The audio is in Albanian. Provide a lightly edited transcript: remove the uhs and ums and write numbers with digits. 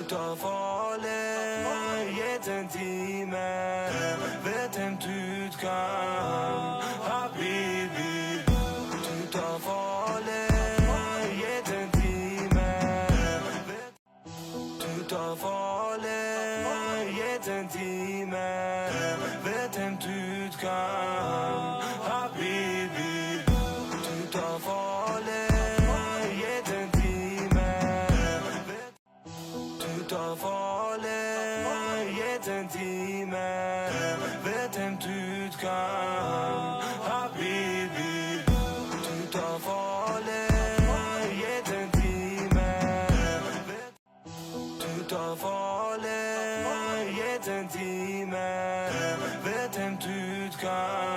të fale jetën time, vetëm ty t'kam, habibi. Ty të fale jetën time, ty të fale jetën time, vetëm ty t'kam, habibi. Ty të fale jetën time, ty të fale jetën time, vetëm ty t'kam, habibi. Ty të fale jetën time, ty të fale jetën time, vetëm ty t'kam.